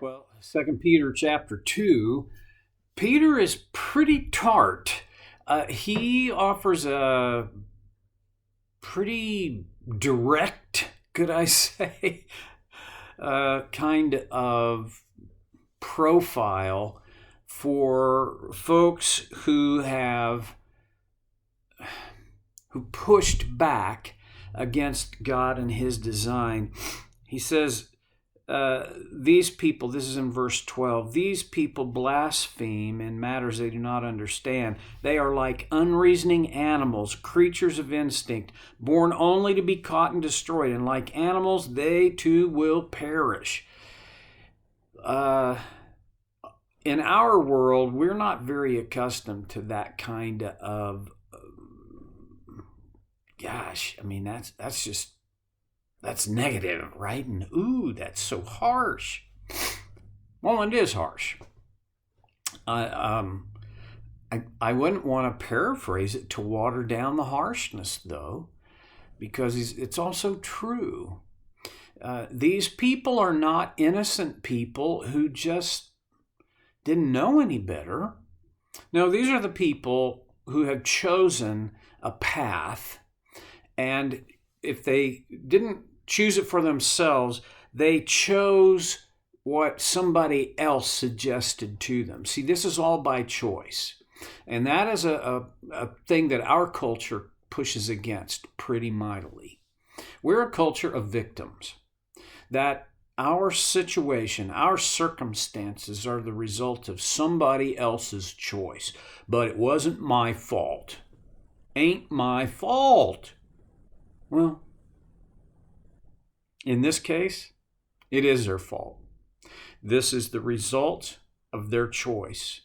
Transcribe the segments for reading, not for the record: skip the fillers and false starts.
Well, Second Peter chapter 2, Peter is pretty tart. He offers a pretty direct, could I say, kind of profile for folks who pushed back against God and his design. He says, these people, this is in verse 12, these people blaspheme in matters they do not understand. They are like unreasoning animals, creatures of instinct, born only to be caught and destroyed. And like animals, they too will perish. In our world, we're not very accustomed to that kind of, that's negative, right? And ooh, that's so harsh. Well, it is harsh. I wouldn't want to paraphrase it to water down the harshness, though, because it's also true. These people are not innocent people who just didn't know any better. No, these are the people who have chosen a path, and if they didn't choose it for themselves, they chose what somebody else suggested to them. See, this is all by choice. And that is a thing that our culture pushes against pretty mightily. We're a culture of victims, that our situation, our circumstances are the result of somebody else's choice. But it wasn't my fault. Ain't my fault. Well, in this case, it is their fault. This is the result of their choice.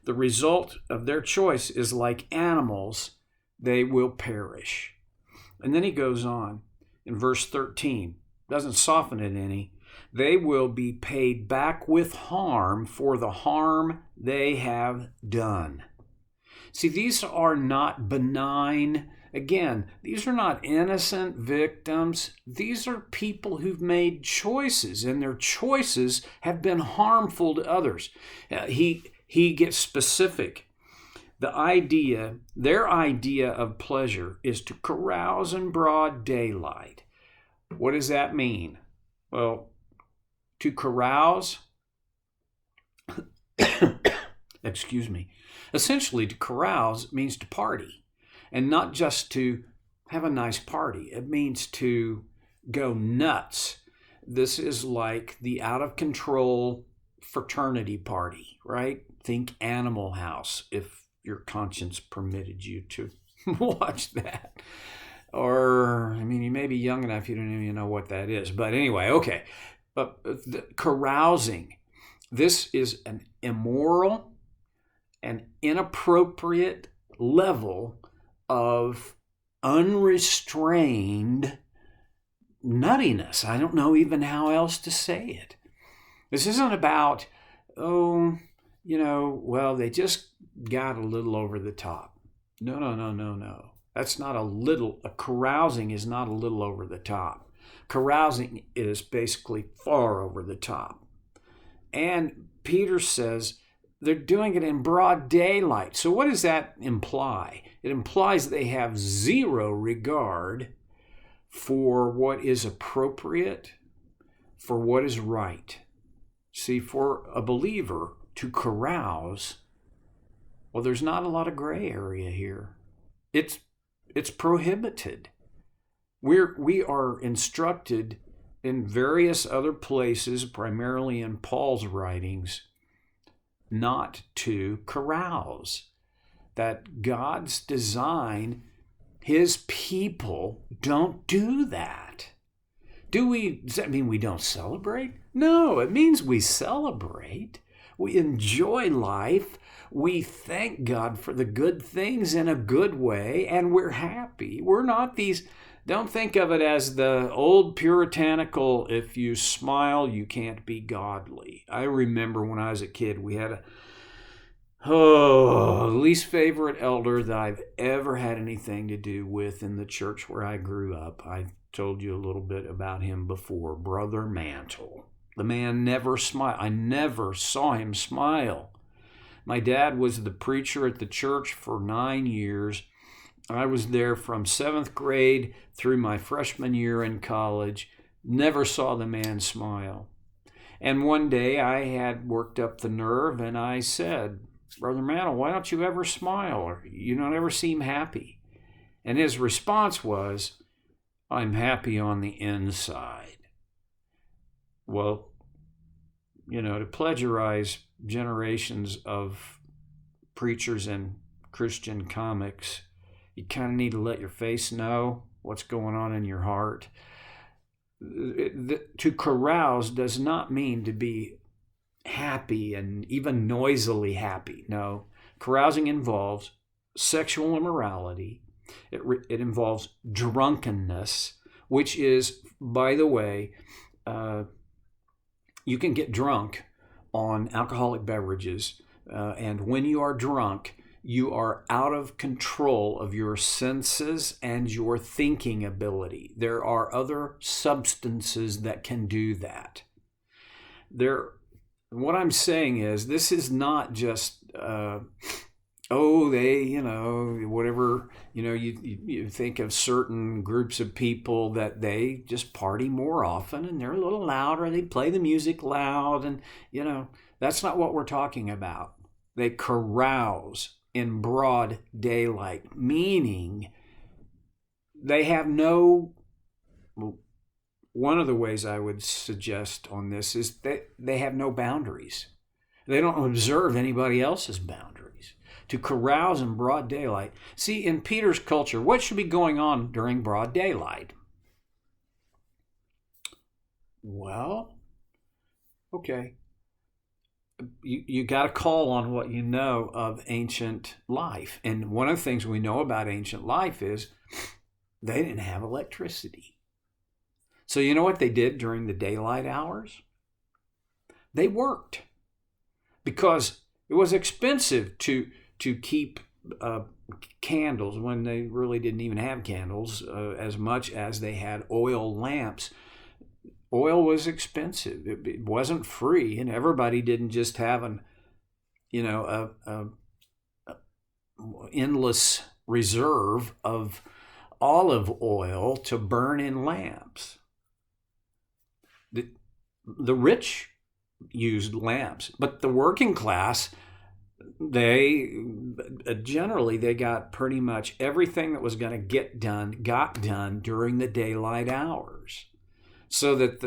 The result of their choice is like animals, they will perish. And then he goes on in verse 13, doesn't soften it any. They will be paid back with harm for the harm they have done. See, these are not benign. Again, these are not innocent victims. These are people who've made choices, and their choices have been harmful to others. He gets specific. Their idea of pleasure is to carouse in broad daylight. What does that mean? Well, to carouse, excuse me, essentially to carouse means to party, and not just to have a nice party. It means to go nuts. This is like the out of control fraternity party, right? Think Animal House, if your conscience permitted you to watch that. Or, you may be young enough you don't even know what that is. But anyway, okay. But carousing, this is an immoral and inappropriate level of unrestrained nuttiness. I don't know even how else to say it. This isn't about, they just got a little over the top. No. That's not carousing is not a little over the top. Carousing is basically far over the top. And Peter says they're doing it in broad daylight. So what does that imply? It implies they have zero regard for what is appropriate, for what is right. See, for a believer to carouse, well, there's not a lot of gray area here. It's prohibited. We are instructed in various other places, primarily in Paul's writings, not to carouse. That God's design, his people don't do that. Does that mean we don't celebrate? No, it means we celebrate. We enjoy life. We thank God for the good things in a good way, and we're happy. We're not these, don't think of it as the old puritanical, if you smile, you can't be godly. I remember when I was a kid, we had least favorite elder that I've ever had anything to do with in the church where I grew up. I've told you a little bit about him before, Brother Mantle. The man never smiled. I never saw him smile. My dad was the preacher at the church for 9 years. I was there from 7th grade through my freshman year in college. Never saw the man smile. And one day I had worked up the nerve and I said, Brother Mantle, why don't you ever smile? Or you don't ever seem happy. And his response was, I'm happy on the inside. Well, to plagiarize generations of preachers and Christian comics, you kind of need to let your face know what's going on in your heart. To carouse does not mean to be happy and even noisily happy. No, carousing involves sexual immorality. It involves drunkenness, which is, by the way, you can get drunk on alcoholic beverages. And when you are drunk, you are out of control of your senses and your thinking ability. There are other substances that can do that. What I'm saying is, this is not just, whatever, you think of certain groups of people that they just party more often and they're a little louder, they play the music loud, and, that's not what we're talking about. They carouse in broad daylight, meaning they have no. One of the ways I would suggest on this is that they have no boundaries. They don't observe anybody else's boundaries. To carouse in broad daylight. See, in Peter's culture, what should be going on during broad daylight? Well, okay. You got to call on what you know of ancient life. And one of the things we know about ancient life is they didn't have electricity. So you know what they did during the daylight hours? They worked, because it was expensive to keep candles when they really didn't even have candles as much as they had oil lamps. Oil was expensive. It wasn't free, and everybody didn't just have an endless reserve of olive oil to burn in lamps. The rich used lamps, but the working class, they got pretty much everything that was going to get done got done during the daylight hours. So that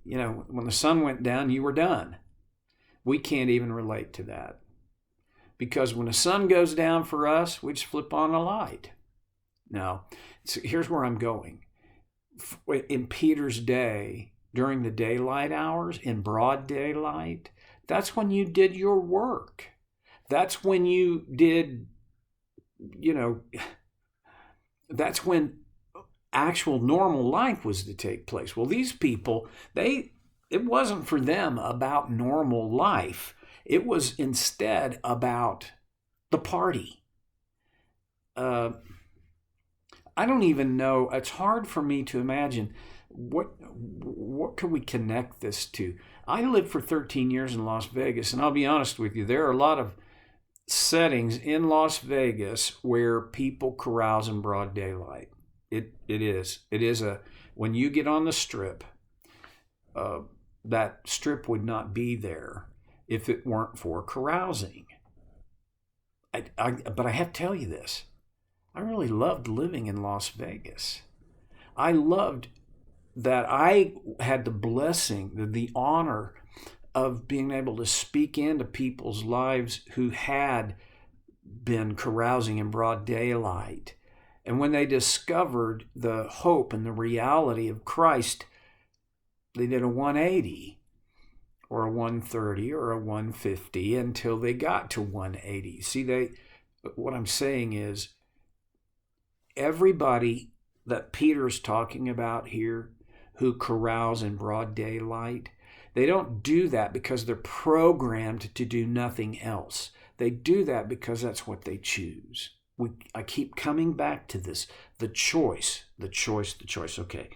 when the sun went down, you were done. We can't even relate to that. Because when the sun goes down for us, we just flip on a light. Now, so here's where I'm going. In Peter's day, during the daylight hours, in broad daylight, that's when you did your work. That's when you did, that's when actual normal life was to take place. Well, these people, it wasn't for them about normal life. It was instead about the party. I don't even know. It's hard for me to imagine what could we connect this to. I lived for 13 years in Las Vegas, and I'll be honest with you, there are a lot of settings in Las Vegas where people carouse in broad daylight. It is when you get on the strip, that strip would not be there if it weren't for carousing. But I have to tell you this. I really loved living in Las Vegas. I loved that I had the blessing, the honor of being able to speak into people's lives who had been carousing in broad daylight. And when they discovered the hope and the reality of Christ, they did a 180 or a 130 or a 150 until they got to 180. See, what I'm saying is, everybody that Peter's talking about here who carouse in broad daylight, they don't do that because they're programmed to do nothing else. They do that because that's what they choose. I keep coming back to this. the choice. Okay.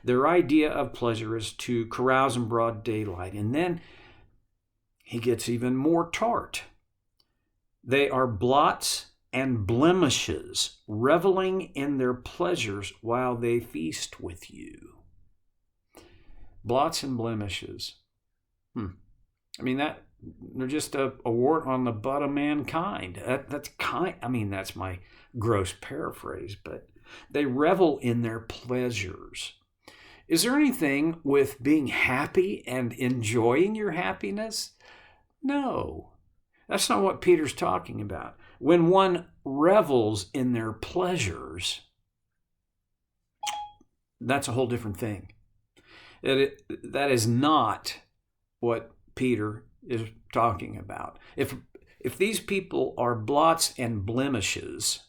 Their idea of pleasure is to carouse in broad daylight. And then he gets even more tart. They are blots and blemishes, reveling in their pleasures while they feast with you. Blots and blemishes. I mean, they're just a wart on the butt of mankind. That's my gross paraphrase, but they revel in their pleasures. Is there anything with being happy and enjoying your happiness? No, that's not what Peter's talking about. When one revels in their pleasures, that's a whole different thing. That is not what Peter is talking about. If these people are blots and blemishes,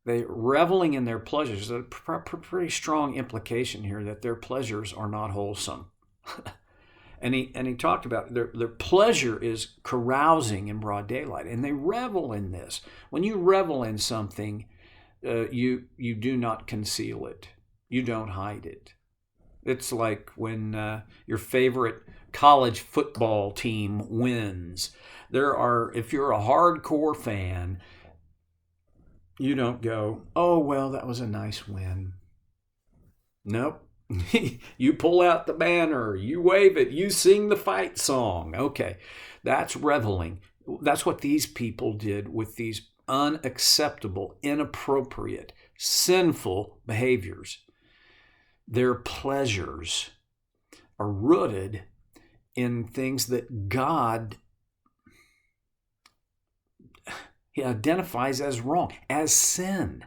they reveling in their pleasures, there's a pretty strong implication here that their pleasures are not wholesome. And he talked about their pleasure is carousing in broad daylight, and they revel in this. When you revel in something, you do not conceal it. You don't hide it. It's like when your favorite college football team wins. If you're a hardcore fan, you don't go, oh, well, that was a nice win. Nope. You pull out the banner, you wave it, you sing the fight song. Okay, that's reveling. That's what these people did with these unacceptable, inappropriate, sinful behaviors. Their pleasures are rooted in things that God identifies as wrong, as sin.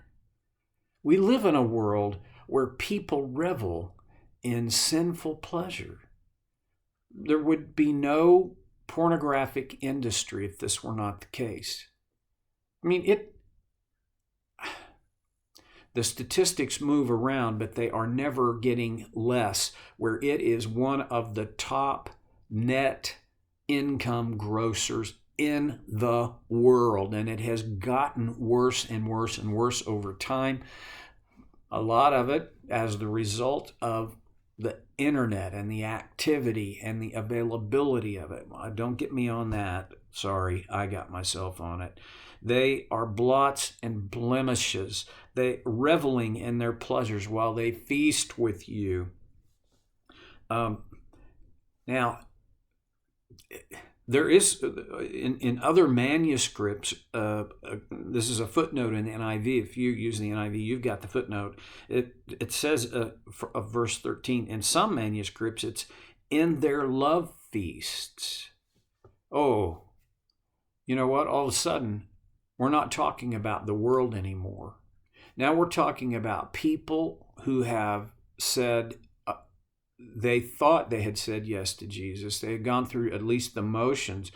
We live in a world where people revel in sinful pleasure. There would be no pornographic industry if this were not the case. I mean, the statistics move around, but they are never getting less, where it is one of the top net income grossers in the world, and it has gotten worse and worse and worse over time. A lot of it as the result of the internet and the activity and the availability of it. Don't get me on that. Sorry, I got myself on it. They are blots and blemishes. They reveling in their pleasures while they feast with you. Now, there is, in other manuscripts, this is a footnote in the NIV. If you use the NIV, you've got the footnote. It says, of verse 13, in some manuscripts, it's in their love feasts. Oh, you know what? All of a sudden, we're not talking about the world anymore. Now we're talking about people who have said, they thought they had said yes to Jesus. They had gone through at least the motions.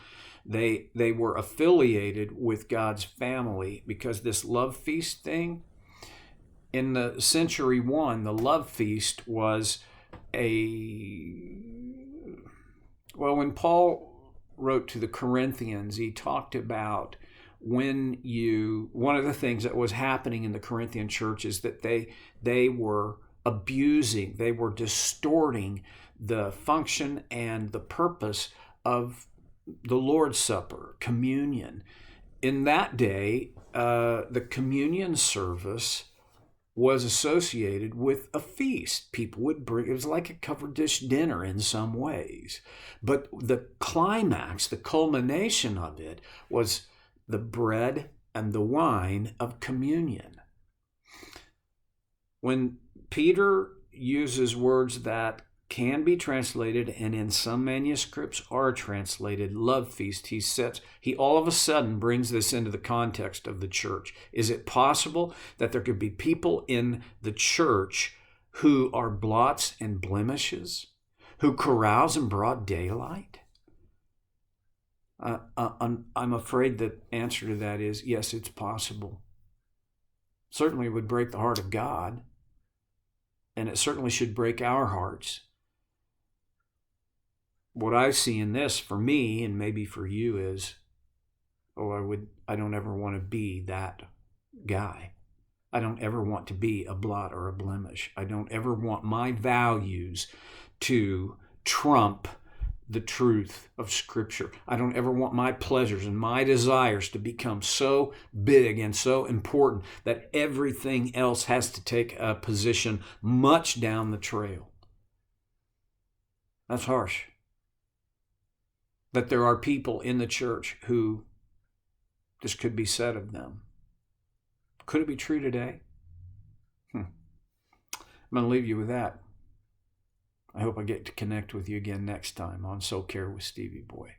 They were affiliated with God's family, because this love feast thing, in the century 1, the love feast was when Paul wrote to the Corinthians, he talked about one of the things that was happening in the Corinthian church is that they were abusing, they were distorting the function and the purpose of the Lord's Supper, communion. In that day, the communion service was associated with a feast. People would bring, it was like a covered dish dinner in some ways. But the climax, the culmination of it was the bread and the wine of communion. When Peter uses words that can be translated, and in some manuscripts are translated, love feast, he all of a sudden brings this into the context of the church. Is it possible that there could be people in the church who are blots and blemishes, who carouse in broad daylight? I'm afraid the answer to that is yes, it's possible. Certainly would break the heart of God. And it certainly should break our hearts. What I see in this for me, and maybe for you, is, I don't ever want to be that guy. I don't ever want to be a blot or a blemish. I don't ever want my values to trump the truth of Scripture. I don't ever want my pleasures and my desires to become so big and so important that everything else has to take a position much down the trail. That's harsh. That there are people in the church who this could be said of them. Could it be true today? I'm going to leave you with that. I hope I get to connect with you again next time on Soul Care with Stevie Boy.